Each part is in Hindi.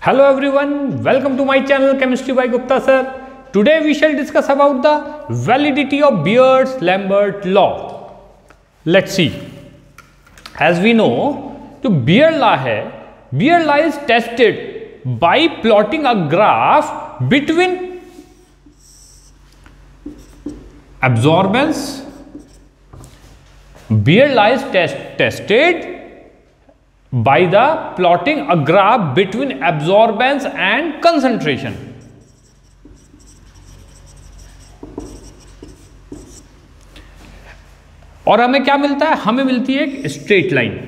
Hello everyone, welcome to my channel Chemistry by Gupta sir. Today we shall discuss about the validity of Beer-Lambert law. Let's see. As we know, जो Beer law है, Beer law is tested by plotting a graph between absorbance. Beer law is tested by the plotting a graph between absorbance and concentration. और हमें क्या मिलता है? हमें मिलती है एक स्ट्रेट लाइन.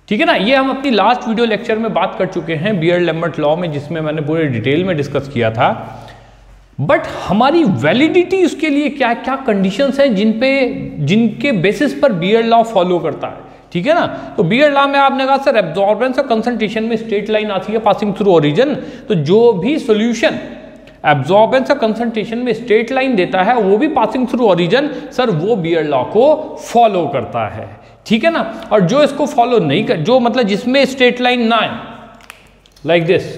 ठीक है ना. ये हम अपनी लास्ट वीडियो लेक्चर में बात कर चुके हैं बियर-लैम्बर्ट लॉ में, जिसमें मैंने पूरे डिटेल में डिस्कस किया था. बट हमारी वैलिडिटी उसके लिए क्या क्या कंडीशंस हैं जिनके बेसिस पर बियर लॉ फॉलो करता है. ठीक है ना. तो बियर लॉ में आपने कहा सर एब्जॉर्बेंस और कंसंट्रेशन में स्ट्रेट लाइन आती है पासिंग थ्रू ओरिजिन. तो जो भी सॉल्यूशन एब्जॉर्बेंस और कंसंट्रेशन में स्ट्रेट लाइन देता है वो भी पासिंग थ्रू ओरिजिन, सर वो बियर लॉ को फॉलो करता है. ठीक है ना. और जो इसको फॉलो नहीं कर, जो मतलब जिसमें स्ट्रेट लाइन ना है, लाइक दिस,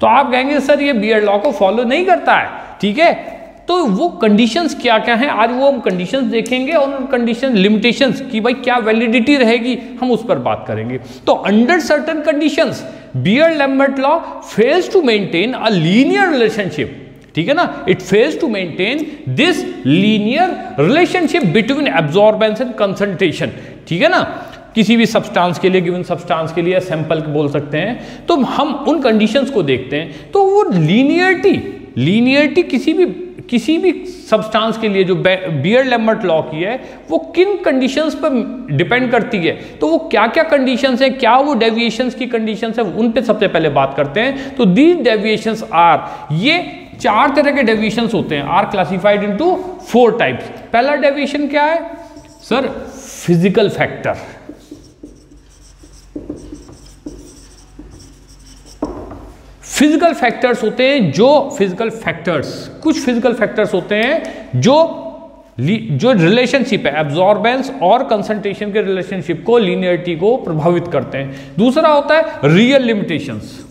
तो आप कहेंगे सर ये बियर लॉ को फॉलो नहीं करता है. ठीक है. तो वो कंडीशंस क्या क्या हैं, आज वो हम कंडीशंस देखेंगे और उन कंडीशन लिमिटेशंस की भाई क्या वैलिडिटी रहेगी, हम उस पर बात करेंगे. तो under certain conditions Beer Lambert law fails to maintain a linear relationship. ठीक है ना. It fails to maintain this linear relationship between absorbance and concentration. ठीक है ना. किसी भी सब्सटेंस के लिए, गिवन सब्सटेंस के लिए सैंपल बोल सकते हैं. तो हम उन कंडीशंस को देखते हैं. तो वो लीनियरिटी किसी भी सब्सटेंस के लिए जो बियर-लैम्बर्ट लॉ की है वो किन कंडीशंस पर डिपेंड करती है. तो वो क्या क्या कंडीशंस हैं, क्या वो डेविएशंस की कंडीशंस है, उन पे सबसे पहले बात करते हैं. तो दीज डेविएशंस आर, ये 4 तरह के डेविएशंस होते हैं, आर क्लासिफाइड इनटू 4 टाइप्स. पहला डेविएशन क्या है sir? Physical factor. Physical factors होते हैं कुछ फिजिकल फैक्टर्स होते हैं जो रिलेशनशिप है एब्जॉर्बेंस और कंसंट्रेशन के रिलेशनशिप को, लीनियरिटी को प्रभावित करते हैं. दूसरा होता है रियल लिमिटेशंस.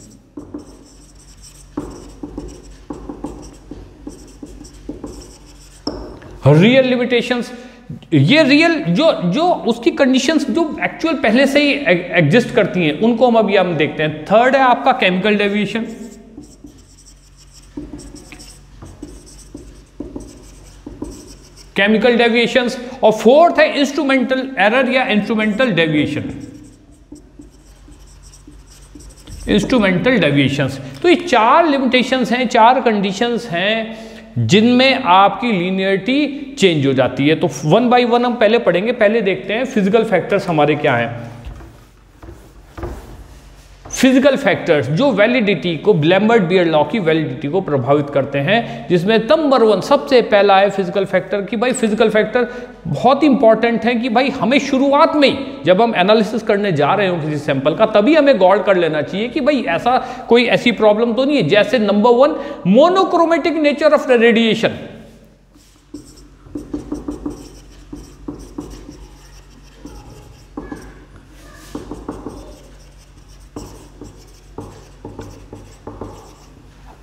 ये रियल जो उसकी कंडीशंस जो एक्चुअल पहले से ही एग्जिस्ट करती हैं उनको हम देखते हैं. थर्ड है आपका केमिकल डेविएशन. और फोर्थ है इंस्ट्रूमेंटल एरर या इंस्ट्रूमेंटल डेविएशंस. तो ये 4 लिमिटेशंस हैं, 4 कंडीशंस हैं जिनमें आपकी लीनियरिटी चेंज हो जाती है. तो 1 बाय 1 हम पहले पढ़ेंगे. पहले देखते हैं फिजिकल फैक्टर्स हमारे क्या हैं. फिजिकल फैक्टर्स जो वैलिडिटी को, लैम्बर्ट-बियर लॉ की वैलिडिटी को प्रभावित करते हैं, जिसमें नंबर 1 सबसे पहला है फिजिकल फैक्टर. कि भाई फिजिकल फैक्टर बहुत इंपॉर्टेंट है कि भाई हमें शुरुआत में ही जब हम एनालिसिस करने जा रहे हो किसी सैंपल का, तभी हमें गौर कर लेना चाहिए कि भाई ऐसी प्रॉब्लम तो नहीं है. जैसे number 1 monochromatic nature of radiation.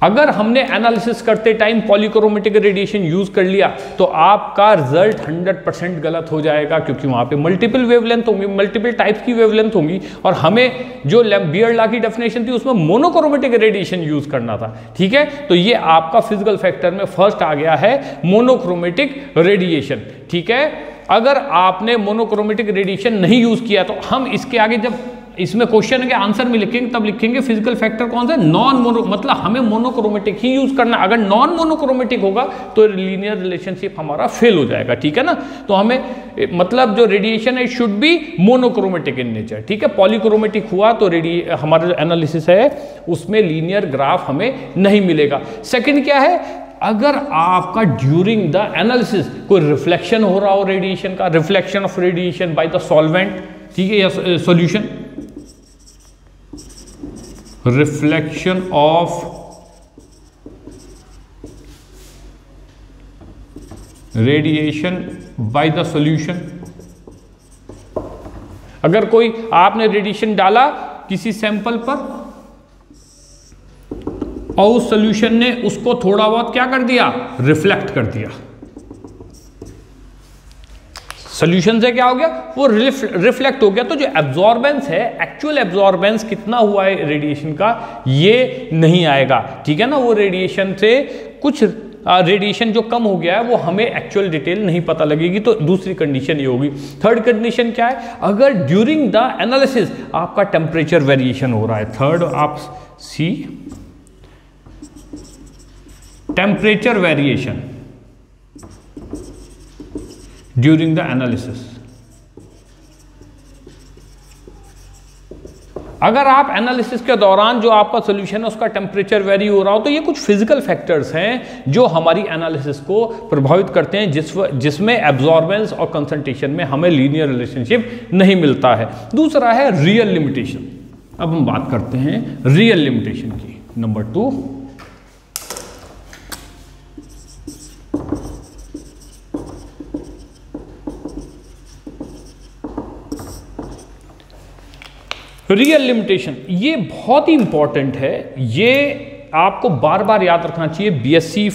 अगर हमने एनालिसिस करते टाइम पॉलीक्रोमेटिक रेडिएशन यूज कर लिया तो आपका रिजल्ट 100% गलत हो जाएगा, क्योंकि वहां पे मल्टीपल वेवलेंथ होंगी, मल्टीपल टाइप्स की वेवलेंथ होंगी. और हमें जो बियर लॉ की डेफिनेशन थी उसमें मोनोक्रोमेटिक रेडिएशन यूज करना था. ठीक है. तो ये आपका फिजिकल फैक्टर में फर्स्ट आ गया है मोनोक्रोमेटिक रेडिएशन. ठीक है. अगर आपने मोनोक्रोमेटिक रेडिएशन नहीं यूज किया तो हम इसके आगे जब इसमें क्वेश्चन के आंसर में लिखेंगे तब लिखेंगे फिजिकल फैक्टर कौन सा है? नॉन मोनो, मतलब हमें मोनोक्रोमेटिक ही यूज करना. अगर नॉन मोनोक्रोमेटिक होगा तो लीनियर रिलेशनशिप हमारा फेल हो जाएगा. ठीक है ना. तो हमें मतलब जो रेडिएशन है should be monochromatic in nature. ठीक है. पॉलीक्रोमेटिक हुआ तो हमारा जो एनालिसिस है उसमें लीनियर ग्राफ हमें नहीं मिलेगा. सेकेंड क्या है? अगर आपका ड्यूरिंग द एनालिसिस कोई रिफ्लेक्शन हो रहा हो रेडिएशन का, reflection of radiation by the solvent. ठीक है, या solution, reflection of radiation by the solution. अगर कोई आपने रेडिएशन डाला किसी सैंपल पर और उस सॉल्यूशन ने उसको थोड़ा बहुत क्या कर दिया, रिफ्लेक्ट कर दिया, सॉल्यूशन से क्या हो गया, वो रिफ्लेक्ट हो गया, तो जो एब्जॉर्बेंस है, एक्चुअल एब्जॉर्बेंस कितना हुआ है रेडिएशन का, ये नहीं आएगा, ठीक है ना। वो रेडिएशन से कुछ रेडिएशन जो कम हो गया है वो हमें एक्चुअल डिटेल नहीं पता लगेगी, तो दूसरी कंडीशन ये होगी। थर्ड कंडीशन क्या है, अगर ड्यूरिंग द एनालिसिस आपका टेम्परेचर वेरिएशन हो रहा है, थर्ड आप see temperature variation during the analysis. अगर आप एनालिसिस के दौरान जो आपका सॉल्यूशन है उसका टेम्परेचर वेरी हो रहा हो, तो ये कुछ फिजिकल फैक्टर्स हैं जो हमारी एनालिसिस को प्रभावित करते हैं, जिसमें एब्जॉर्बेंस और कंसंट्रेशन में हमें लीनियर रिलेशनशिप नहीं मिलता है। दूसरा है रियल लिमिटेशन। अब हम बात करते हैं रियल लिमिटेशन की। नंबर 2, रियल लिमिटेशन, ये बहुत ही इंपॉर्टेंट है, ये आपको बार बार याद रखना चाहिए। बीएससी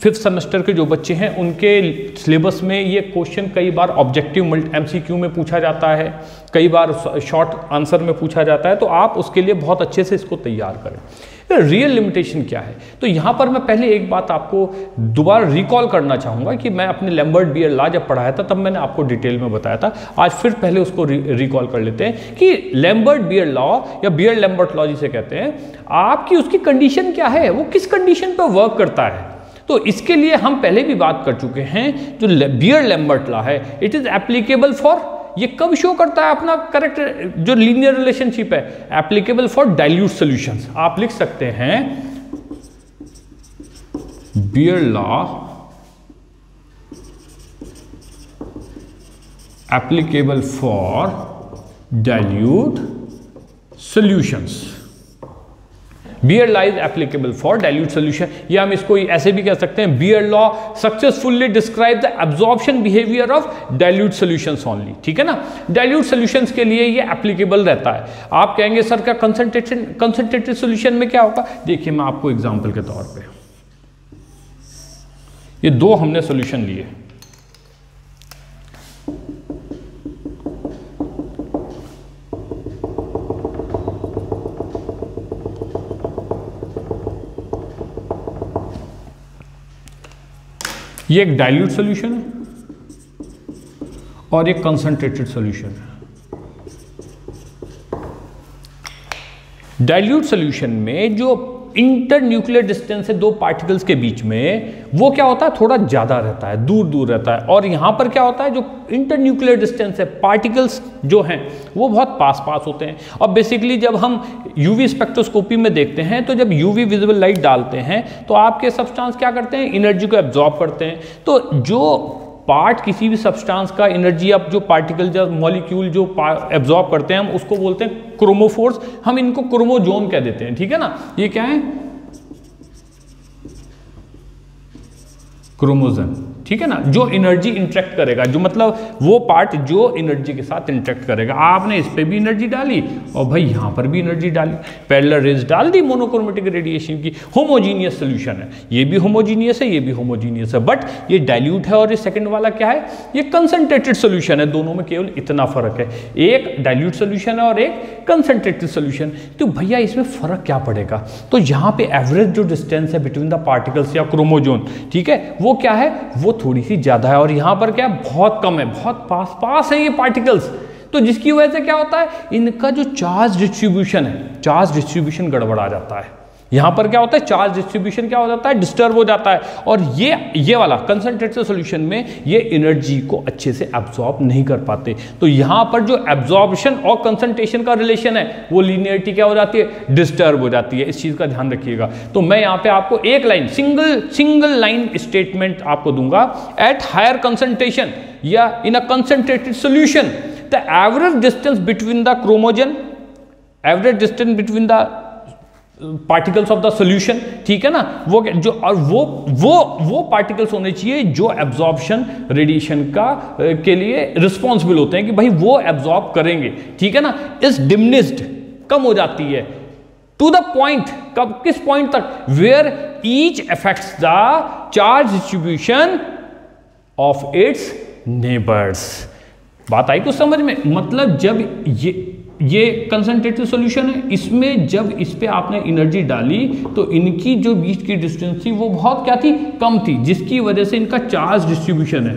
5th सेमेस्टर के जो बच्चे हैं उनके सिलेबस में ये क्वेश्चन कई बार ऑब्जेक्टिव एमसीक्यू में पूछा जाता है, कई बार शॉर्ट आंसर में पूछा जाता है, तो आप उसके लिए बहुत अच्छे से इसको तैयार करें। रियल लिमिटेशन क्या है, तो यहाँ पर मैं पहले एक बात आपको दोबारा रिकॉल करना चाहूँगा कि मैं अपने लैम्बर्ट बियर लॉ जब पढ़ाया था तब मैंने आपको डिटेल में बताया था। आज फिर पहले उसको रिकॉल कर लेते हैं कि लैम्बर्ट बियर लॉ या बियर लैम्बर्ट लॉ जिसे कहते हैं, आपकी उसकी कंडीशन क्या है, वो किस कंडीशन पर वर्क करता है। तो इसके लिए हम पहले भी बात कर चुके हैं, जो बियर लैम्बर्ट लॉ है इट इज एप्लीकेबल फॉर, ये कब शो करता है अपना करेक्ट जो लीनियर रिलेशनशिप है, एप्लीकेबल फॉर डाइल्यूट सॉल्यूशंस। आप लिख सकते हैं Beer law applicable for dilute solutions. Beer law is applicable for dilute solution, या हम इसको ऐसे भी कह सकते हैं, Beer law successfully describe the absorption behaviour of dilute solutions only. ठीक है ना, डाइल्यूट सॉल्यूशंस के लिए ये एप्लीकेबल रहता है। आप कहेंगे सर का कंसंट्रेटेड सॉल्यूशन में क्या होगा, देखिए मैं आपको एग्जांपल के तौर पे, ये 2 हमने सॉल्यूशन लिए, ये एक डाइल्यूट सॉल्यूशन है और एक कंसंट्रेटेड सॉल्यूशन है। डाइल्यूट सॉल्यूशन में जो इंटर न्यूक्लियर डिस्टेंस है 2 पार्टिकल्स के बीच में, वो क्या होता है, थोड़ा ज्यादा रहता है, दूर दूर रहता है। और यहां पर क्या होता है, जो इंटर न्यूक्लियर डिस्टेंस है, पार्टिकल्स जो हैं वो बहुत पास पास होते हैं। और बेसिकली जब हम यूवी स्पेक्ट्रोस्कोपी में देखते हैं, तो जब यूवी विजिबल लाइट डालते हैं तो आपके सब्सटेंस क्या करते हैं, एनर्जी को एब्जॉर्ब करते हैं। तो जो पार्ट किसी भी सब्सटेंस का एनर्जी, अब जो पार्टिकल जब मॉलिक्यूल जो एब्जॉर्ब करते हैं, हम उसको बोलते हैं क्रोमोफोर्स, हम इनको क्रोमोजोन कह देते हैं। ठीक है ना, ये क्या है, क्रोमोजोम। ठीक है ना, जो एनर्जी इंटरेक्ट करेगा, जो मतलब वो पार्ट जो एनर्जी के साथ इंटरेक्ट करेगा। आपने इस पे भी एनर्जी डाली और भाई यहां पर भी एनर्जी डाली, पैरेलल रेज डाल दी मोनोक्रोमेटिक रेडिएशन की, होमोजीनियस सॉल्यूशन है, ये भी होमोजीनियस है, ये भी होमोजीनियस है, बट ये डाइल्यूट है। और ये सेकंड वाला क्या है, ये कंसंट्रेटेड सॉल्यूशन है। दोनों में केवल इतना फर्क है, एक डाइल्यूट सॉल्यूशन है और एक कंसंट्रेटेड सॉल्यूशन। तो भैया इसमें फर्क क्या पड़ेगा, तो यहाँ पे एवरेज जो डिस्टेंस है बिटवीन द पार्टिकल्स या क्रोमोजोन, ठीक है, वो क्या है, वो थोड़ी सी ज्यादा है। और यहां पर क्या, बहुत कम है, बहुत पास पास है ये पार्टिकल्स। तो जिसकी वजह से क्या होता है, इनका जो चार्ज डिस्ट्रीब्यूशन है, चार्ज डिस्ट्रीब्यूशन गड़बड़ा जाता है। यहां पर क्या होता है, चार्ज डिस्ट्रीब्यूशन क्या हो जाता है, डिस्टर्ब हो जाता है। और ये वाला कंसंट्रेटेड सॉल्यूशन में ये एनर्जी को अच्छे से एब्जॉर्ब नहीं कर पाते। तो यहां पर जो एब्जॉर्प्शन और कंसंट्रेशन का रिलेशन है, वो लीनियरिटी क्या हो जाती है, डिस्टर्ब हो जाती है। इस चीज का ध्यान रखिएगा। तो मैं यहां पे आपको एक लाइन, सिंगल लाइन स्टेटमेंट आपको दूंगा, एट हायर कंसंट्रेशन या in a concentrated solution the average distance between the chromogen, average distance between the particles of the solution, ठीक है ना, वो जो और वो पार्टिकल्स होने चाहिए जो एब्जॉर्प्शन रेडिएशन का के लिए रिस्पॉन्सिबल होते हैं कि भाई वो एब्जॉर्ब करेंगे, ठीक है ना। इस डिमिनिश्ड कम हो जाती है टू द पॉइंट, कब किस पॉइंट तक, where each affects the charge distribution of its neighbours. बात आई कुछ समझ में? मतलब जब ये कंसंट्रेटेड सॉल्यूशन है, इसमें जब इस पे आपने एनर्जी डाली तो इनकी जो बीच की डिस्टेंस थी वो बहुत क्या थी, कम थी, जिसकी वजह से इनका चार्ज डिस्ट्रीब्यूशन है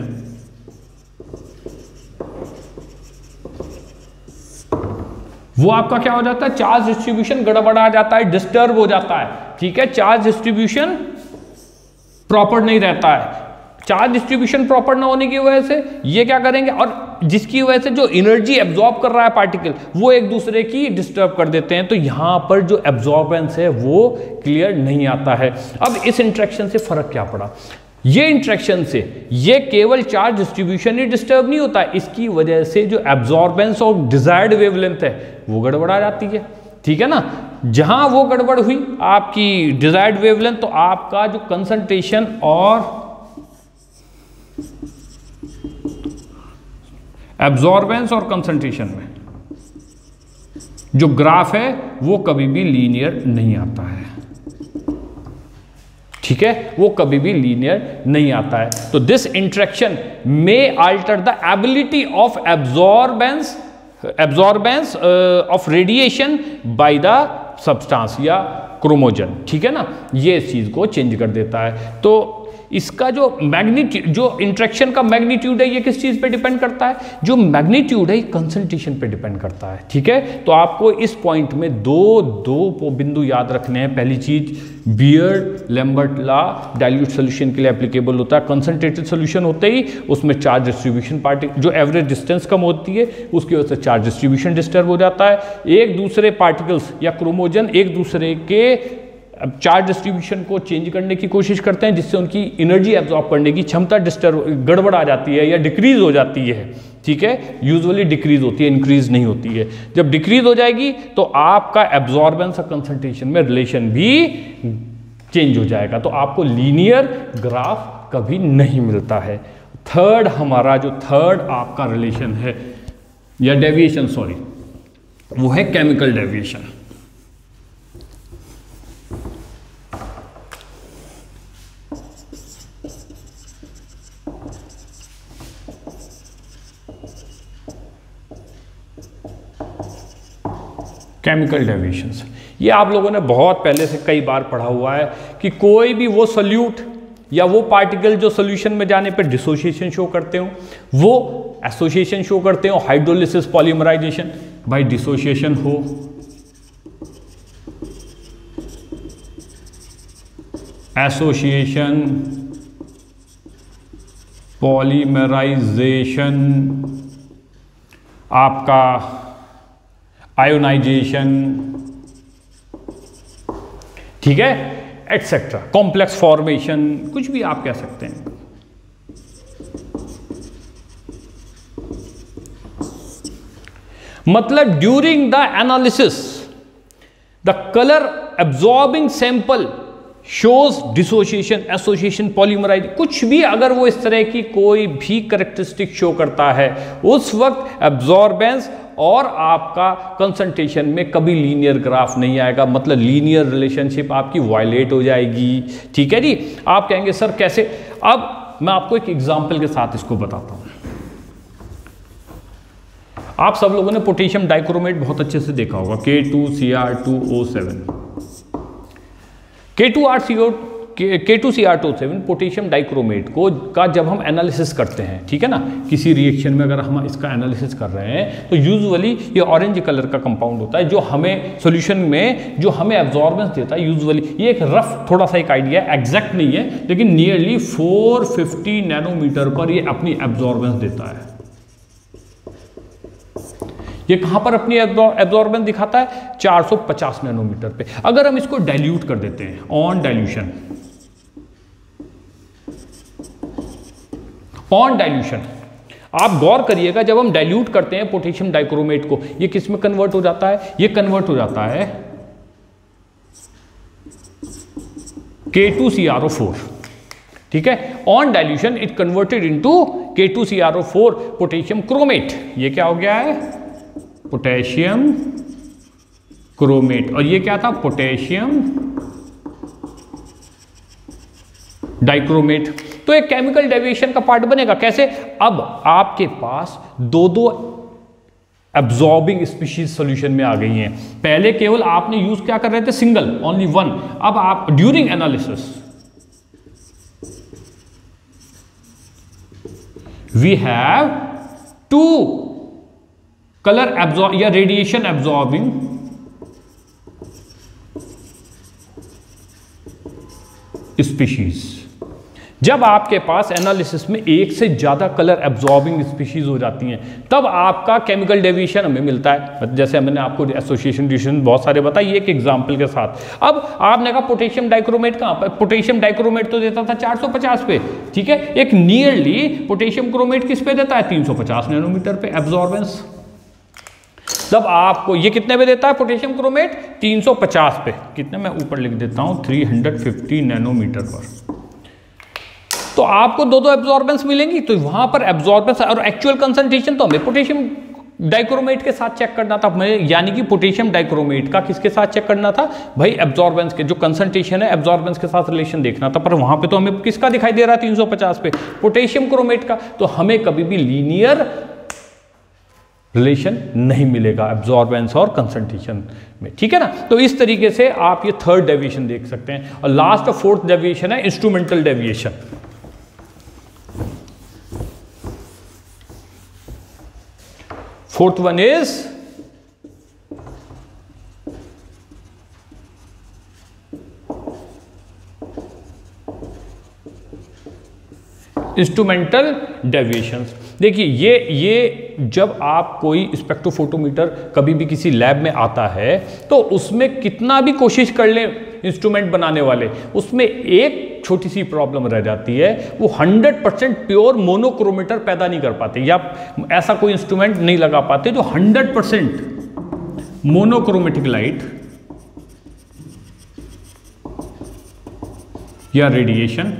वो आपका क्या हो जाता है, चार्ज डिस्ट्रीब्यूशन गड़बड़ा जाता है, डिस्टर्ब हो जाता है, ठीक है। चार्ज डिस्ट्रीब्यूशन प्रॉपर नहीं रहता है। चार्ज डिस्ट्रीब्यूशन प्रॉपर ना होने की वजह से ये क्या करेंगे, और जिसकी वजह से जो एनर्जी एब्जॉर्ब कर रहा है पार्टिकल वो एक दूसरे की डिस्टर्ब कर देते हैं, तो यहां पर जो एब्जॉर्बेंस है वो क्लियर नहीं आता है। अब इस इंटरेक्शन से फर्क क्या पड़ा, ये इंटरेक्शन से ये केवल चार्ज डिस्ट्रीब्यूशन ही डिस्टर्ब नहीं होता, इसकी वजह से जो एब्जॉर्बेंस और डिजायर्ड वेवलेंथ है वो गड़बड़ा जाती है, ठीक है ना। जहां वो गड़बड़ हुई आपकी डिजायर्ड वेवलेंथ, तो आपका जो कंसंट्रेशन और एब्जॉर्बेंस और कंसंट्रेशन में जो ग्राफ है वो कभी भी लीनियर नहीं आता है, ठीक है, वो कभी भी लीनियर नहीं आता है। तो दिस इंटरेक्शन में alter the ability of absorbance of radiation by the substance या क्रोमोजन, ठीक है ना, ये इस चीज को चेंज कर देता है। तो इसका जो मैग्नीट्यूड, जो इंटरेक्शन का मैग्नीट्यूड है, ये किस चीज पे डिपेंड करता है, जो मैग्नीट्यूड है कंसंट्रेशन पे डिपेंड करता है, ठीक है। तो आपको इस पॉइंट में दो बिंदु याद रखने हैं। पहली चीज, beard Lambert law dilute solution के लिए एप्लीकेबल होता है। कंसंट्रेटेड सोल्यूशन होते ही उसमें चार्ज डिस्ट्रीब्यूशन पार्टिकल, जो एवरेज डिस्टेंस कम होती है उसकी वजह से चार्ज डिस्ट्रीब्यूशन डिस्टर्ब हो जाता है। एक दूसरे पार्टिकल्स या क्रोमोजन एक दूसरे के चार्ज डिस्ट्रीब्यूशन को चेंज करने की कोशिश करते हैं, जिससे उनकी एनर्जी एब्जॉर्ब करने की क्षमता गड़बड़ आ जाती है या डिक्रीज हो जाती है, ठीक है। यूजुअली डिक्रीज होती है, इंक्रीज नहीं होती है। जब डिक्रीज हो जाएगी तो आपका एब्जॉर्बेंस और कंसंट्रेशन में रिलेशन भी चेंज हो जाएगा, तो आपको लीनियर ग्राफ कभी नहीं मिलता है। थर्ड हमारा जो थर्ड आपका रिलेशन है या डेविएशन, सॉरी, वो है केमिकल डेविएशन। केमिकल डेविएशंस, ये आप लोगों ने बहुत पहले से कई बार पढ़ा हुआ है कि कोई भी वो सॉल्यूट या वो पार्टिकल जो सॉल्यूशन में जाने पर डिसोसिएशन शो करते हो, वो एसोसिएशन शो करते हो, हाइड्रोलिसिस, पॉलीमराइजेशन। भाई डिसोसिएशन हो, एसोसिएशन, पॉलीमराइजेशन, आपका आयोनाइजेशन, ठीक है, एटसेट्रा, कॉम्प्लेक्स फॉर्मेशन, कुछ भी आप कह सकते हैं। मतलब during the analysis the colour absorbing sample shows dissociation, association, polymerise, कुछ भी अगर वो इस तरह की कोई भी कैरेक्टरिस्टिक शो करता है, उस वक्त एब्जॉर्बेंस और आपका कंसंट्रेशन में कभी लीनियर ग्राफ नहीं आएगा, मतलब लीनियर रिलेशनशिप आपकी वायलेट हो जाएगी, ठीक है जी। आप कहेंगे सर कैसे, अब मैं आपको एक एग्जांपल के साथ इसको बताता हूं। आप सब लोगों ने पोटेशियम डाइक्रोमेट बहुत अच्छे से देखा होगा, K2Cr2O7, K2Cr2O7 पोटेशियम डाइक्रोमेट को का जब हम एनालिसिस करते हैं, ठीक है ना, किसी रिएक्शन में अगर हम इसका एनालिसिस कर रहे हैं तो यूजुअली ये ऑरेंज कलर का कंपाउंड होता है, जो हमें सॉल्यूशन में जो हमें एब्जॉर्बेंस देता है। यूजुअली ये एक रफ थोड़ा सा एक आइडिया है, एग्जैक्ट नहीं है, लेकिन नियरली 450 नैनोमीटर पर ये अपनी एब्जॉर्बेंस देता है। ये कहां पर अपनी एब्जॉर्बेंस दिखाता है, 450 नैनोमीटर पे। अगर हम इसको डाइल्यूट कर देते हैं, ऑन डाइल्यूशन, आप गौर करिएगा, जब हम डाइल्यूट करते हैं पोटेशियम डाइक्रोमेट को, ये किस में कन्वर्ट हो जाता है, ये कन्वर्ट हो जाता है K2CrO4, ठीक है। On dilution it converted into K2CrO4 potassium chromate. ये क्या हो गया है? Potassium chromate. और ये क्या था? Potassium dichromate. तो एक केमिकल डेविएशन का पार्ट बनेगा। कैसे? अब आपके पास दो एब्जॉर्बिंग स्पीशीज सॉल्यूशन में आ गई हैं। पहले केवल आपने यूज क्या कर रहे थे? Single, only one. अब आप during analysis we have to colour absorb या रेडिएशन एब्जॉर्बिंग स्पीशीज। जब आपके पास एनालिसिस में एक से ज्यादा कलर एब्जॉर्बिंग स्पीशीज हो जाती हैं, तब आपका केमिकल डेविएशन हमें मिलता है। जैसे मैंने आपको एसोसिएशन डिविजन बहुत सारे बताई, एक एग्जांपल के साथ। अब आपने कहा पोटेशियम डाइक्रोमेट कहां पर? पोटेशियम डाइक्रोमेट तो देता था 450 पे, ठीक है। एक नियरली पोटेशियम क्रोमेट किस पे देता है? 350 नैनोमीटर पे एब्जॉर्बेंस। तब आपको ये कितने पे देता है पोटेशियम क्रोमेट? 350 पे। कितने? मैं ऊपर लिख देता हूं, 350 नैनोमीटर पर। तो आपको दो एब्जॉर्बेंस मिलेंगी। तो वहां पर एब्जॉर्बेंस और एक्चुअल कंसंट्रेशन तो हमें पोटेशियम डाइक्रोमेट के साथ चेक करना था, यानी कि पोटेशियम डाइक्रोमेट का किसके साथ चेक करना था भाई? एब्जॉर्बेंस के जो कंसंट्रेशन है एब्जॉर्बेंस के साथ रिलेशन देखना था। पर वहां पे तो हमें किसका दिखाई दे रहा है 350 पे? पोटेशियम क्रोमेट का। तो हमें कभी भी लीनियर रिलेशन नहीं मिलेगा एब्जॉर्बेंस और कंसंट्रेशन में, ठीक है ना। तो इस तरीके से आप ये थर्ड डेविएशन देख सकते हैं। और लास्ट और फोर्थ डेविएशन है instrumental deviation. Fourth one is instrumental deviations. देखिए ये जब आप कोई स्पेक्ट्रोफोटोमीटर कभी भी किसी लैब में आता है, तो उसमें कितना भी कोशिश कर ले इंस्ट्रूमेंट बनाने वाले, उसमें एक छोटी सी प्रॉब्लम रह जाती है, वो 100% प्योर मोनोक्रोमीटर पैदा नहीं कर पाते, या ऐसा कोई इंस्ट्रूमेंट नहीं लगा पाते जो 100% मोनोक्रोमेटिक लाइट या रेडिएशन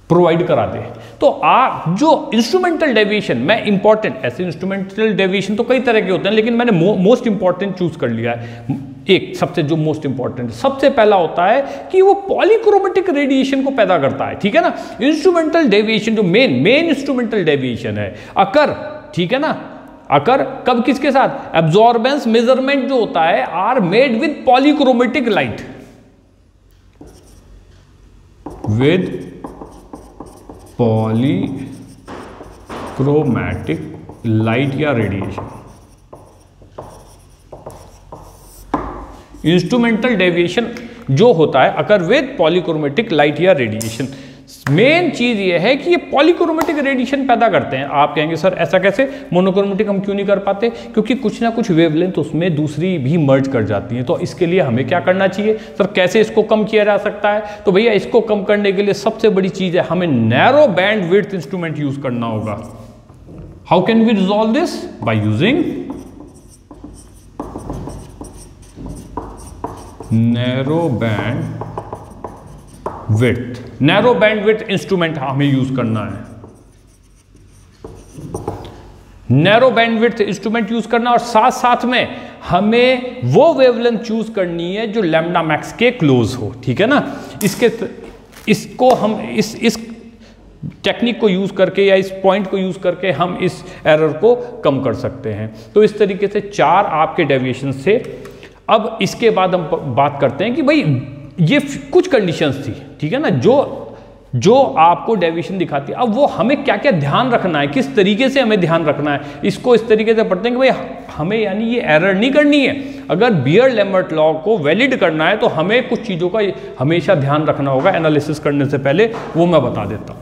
प्रोवाइड करा दे। तो आप जो इंस्ट्रूमेंटल डेविएशन, मैं इंपॉर्टेंट, ऐसे इंस्ट्रूमेंटल डेविएशन तो कई तरह के होते हैं, लेकिन मैंने मोस्ट इंपॉर्टेंट चूज कर लिया है। एक सबसे जो मोस्ट इंपॉर्टेंट, सबसे पहला होता है कि वो पॉलीक्रोमेटिक रेडिएशन को पैदा करता है, ठीक है ना। इंस्ट्रूमेंटल डेविएशन जो मेन इंस्ट्रूमेंटल डेविएशन है अकर, ठीक है ना, अकर कब किसके साथ? एब्जॉर्बेंस मेजरमेंट जो होता है are made with polychromatic light, with polychromatic light या रेडिएशन। इंस्ट्रूमेंटल डेविएशन जो होता है अकर विद पॉलीक्रोमेटिक लाइट या रेडिएशन। मेन चीज ये है कि ये पॉलीक्रोमेटिक रेडिएशन पैदा करते हैं। आप कहेंगे सर ऐसा कैसे, मोनोक्रोमेटिक हम क्यों नहीं कर पाते? क्योंकि कुछ ना कुछ वेवलेंथ उसमें दूसरी भी मर्ज कर जाती है। तो इसके लिए हमें क्या करना चाहिए सर, कैसे इसको कम किया जा सकता है? तो भैया इसको कम करने के लिए सबसे बड़ी चीज है, हमें narrow bandwidth instrument use करना होगा। How can we resolve this? By using narrow bandwidth. Narrow bandwidth instrument हमें यूज करना है, narrow bandwidth instrument use करना, और साथ साथ में हमें वो वेवलेंथ चूज करनी है जो लैम्डा मैक्स के क्लोज हो, ठीक है ना। इसको हम इस टेक्निक को यूज करके या इस पॉइंट को यूज करके हम इस एरर को कम कर सकते हैं। तो इस तरीके से चार आपके डेविएशन से। अब इसके बाद हम बात करते हैं कि भाई ये कुछ कंडीशंस थी, ठीक है ना, जो आपको डेविएशन दिखाती है। अब वो हमें क्या क्या ध्यान रखना है, किस तरीके से हमें ध्यान रखना है, इसको इस तरीके से पढ़ते हैं कि भाई हमें यानी ये एरर नहीं करनी है। अगर बियर्ड-लैम्बर्ट लॉ को वैलिड करना है तो हमें कुछ चीज़ों का हमेशा ध्यान रखना होगा एनालिसिस करने से पहले, वो मैं बता देता हूँ।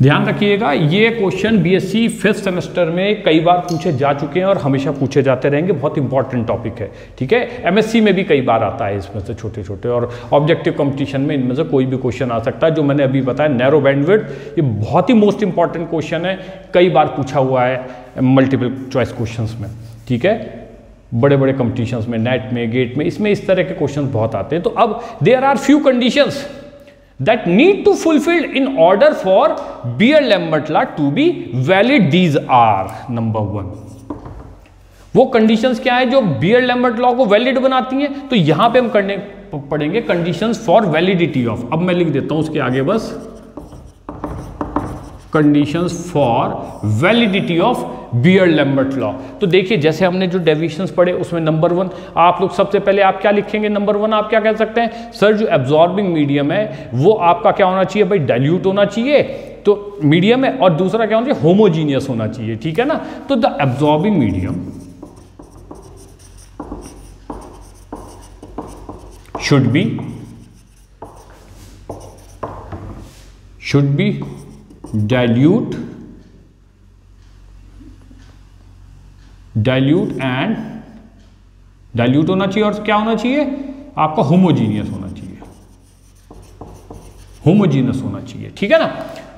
ध्यान रखिएगा, ये क्वेश्चन बीएससी 5th सेमेस्टर में कई बार पूछे जा चुके हैं और हमेशा पूछे जाते रहेंगे। बहुत इंपॉर्टेंट टॉपिक है, ठीक है। एमएससी में भी कई बार आता है इसमें से छोटे छोटे, और ऑब्जेक्टिव कंपटीशन में इनमें से कोई भी क्वेश्चन आ सकता है। जो मैंने अभी बताया नैरो बैंडविड्थ, ये बहुत ही मोस्ट इंपॉर्टेंट क्वेश्चन है, कई बार पूछा हुआ है मल्टीपल चॉइस क्वेश्चंस में, ठीक है। बड़े बड़े कंपटीशंस में, नेट में, गेट में, इसमें इस तरह के क्वेश्चन बहुत आते हैं। तो अब there are few conditions that need to fulfilled in order for Beer-Lambert law to be valid. These are number 1, वो कंडीशंस क्या है जो Beer-Lambert लॉ को वैलिड बनाती हैं। तो यहां पे हम करने पड़ेंगे कंडीशंस फॉर वैलिडिटी ऑफ, अब मैं लिख देता हूं उसके आगे बस, conditions for validity of Beer-Lambert law. तो देखिए जैसे हमने जो डेविएशंस पढ़े उसमें नंबर 1 आप लोग सबसे पहले आप क्या लिखेंगे, नंबर 1 आप क्या कह सकते हैं, सर जो एब्जॉर्बिंग मीडियम है वो आपका क्या होना चाहिए भाई, डाइल्यूट होना चाहिए, तो मीडियम है, और दूसरा क्या होना चाहिए, होमोजीनियस होना चाहिए, ठीक है ना। तो the absorbing medium should be dilute and dilute होना चाहिए, और क्या होना चाहिए आपका, होमोजीनियस होना चाहिए, होमोजीनियस होना चाहिए, ठीक है ना।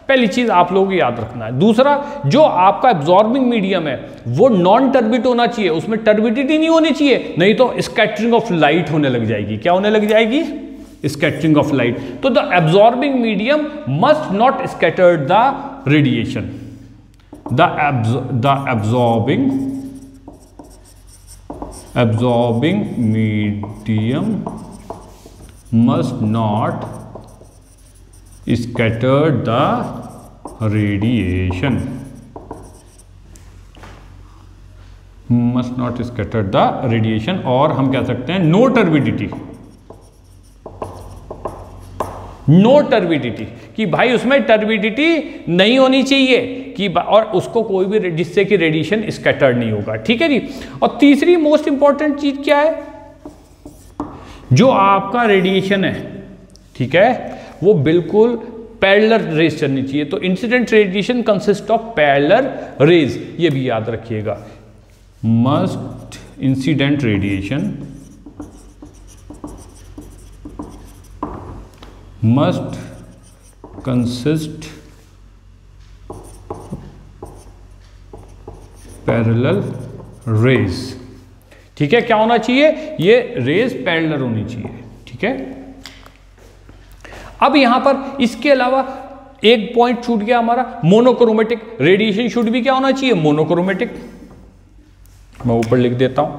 पहली चीज आप लोगों को याद रखना है। दूसरा, जो आपका एब्जॉर्बिंग मीडियम है वो नॉन टर्बिड होना चाहिए, उसमें टर्बिडिटी नहीं होनी चाहिए, नहीं तो स्कैटरिंग ऑफ लाइट होने लग जाएगी। क्या होने लग जाएगी, स्कैटरिंग ऑफ लाइट। तो the absorbing medium must not scatter the radiation, the absorbing medium must not scatter the radiation, must not scatter the radiation, और हम कह सकते हैं नो टर्बिडिटी, नो टर्बिडिटी, कि भाई उसमें टर्बिडिटी नहीं होनी चाहिए कि, और उसको कोई भी, जिससे कि रेडिएशन स्कैटर्ड नहीं होगा, ठीक है जी। और तीसरी मोस्ट इंपॉर्टेंट चीज क्या है, जो आपका रेडिएशन है, ठीक है, वो बिल्कुल पैरेलल रेज चलनी चाहिए। तो incident radiation consist of parallel raise, ये भी याद रखिएगा, must incident radiation must consist parallel rays, ठीक है। क्या होना चाहिए, ये रेज पैरेलल होनी चाहिए, ठीक है। अब यहां पर इसके अलावा एक पॉइंट छूट गया हमारा, मोनोक्रोमेटिक रेडिएशन शुड भी क्या होना चाहिए, मोनोक्रोमेटिक। मैं ऊपर लिख देता हूं,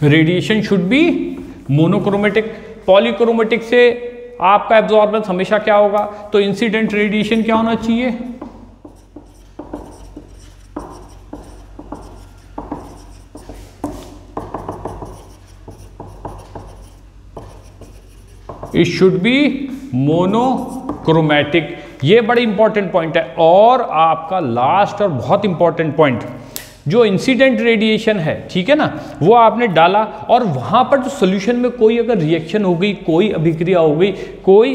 radiation should be monochromatic. Polychromatic से आपका एब्जॉर्बेंस हमेशा क्या होगा, तो इंसिडेंट रेडिएशन क्या होना चाहिए, इट शुड बी मोनोक्रोमेटिक। ये बड़ा इंपॉर्टेंट पॉइंट है। और आपका लास्ट और बहुत इंपॉर्टेंट पॉइंट, जो इंसिडेंट रेडिएशन है, ठीक है ना, वो आपने डाला और वहां पर जो सोल्यूशन में कोई अगर रिएक्शन हो गई, कोई अभिक्रिया हो गई, कोई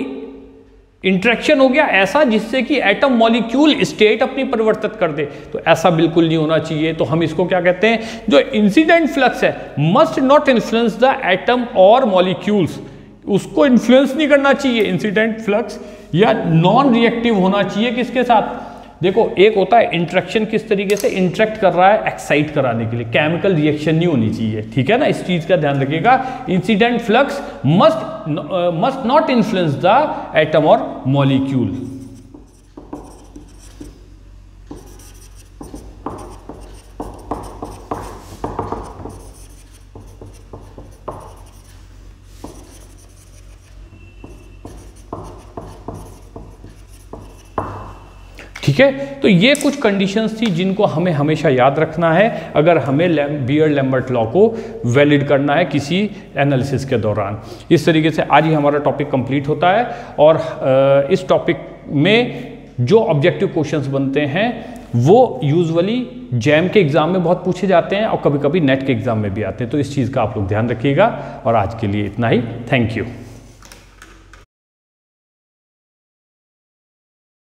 इंटरेक्शन हो गया ऐसा जिससे कि एटम मॉलिक्यूल स्टेट अपनी परिवर्तित कर दे, तो ऐसा बिल्कुल नहीं होना चाहिए। तो हम इसको क्या कहते हैं, जो इंसिडेंट फ्लक्स है must not influence the atom और मॉलिक्यूल्स, उसको इन्फ्लुएंस नहीं करना चाहिए इंसिडेंट फ्लक्स, या नॉन रिएक्टिव होना चाहिए किसके साथ। देखो एक होता है इंटरेक्शन, किस तरीके से इंटरेक्ट कर रहा है, एक्साइट कराने के लिए, केमिकल रिएक्शन नहीं होनी चाहिए, ठीक है ना। इस चीज का ध्यान रखिएगा, incident flux must not influence the atom और मॉलिक्यूल। ठीक है, तो ये कुछ कंडीशंस थी जिनको हमें हमेशा याद रखना है अगर हमें बियर-लैम्बर्ट लॉ को वैलिड करना है किसी एनालिसिस के दौरान। इस तरीके से आज ही हमारा टॉपिक कंप्लीट होता है। और इस टॉपिक में जो ऑब्जेक्टिव क्वेश्चंस बनते हैं वो यूजुअली जैम के एग्जाम में बहुत पूछे जाते हैं और कभी कभी नेट के एग्जाम में भी आते हैं। तो इस चीज़ का आप लोग ध्यान रखिएगा। और आज के लिए इतना ही, थैंक यू।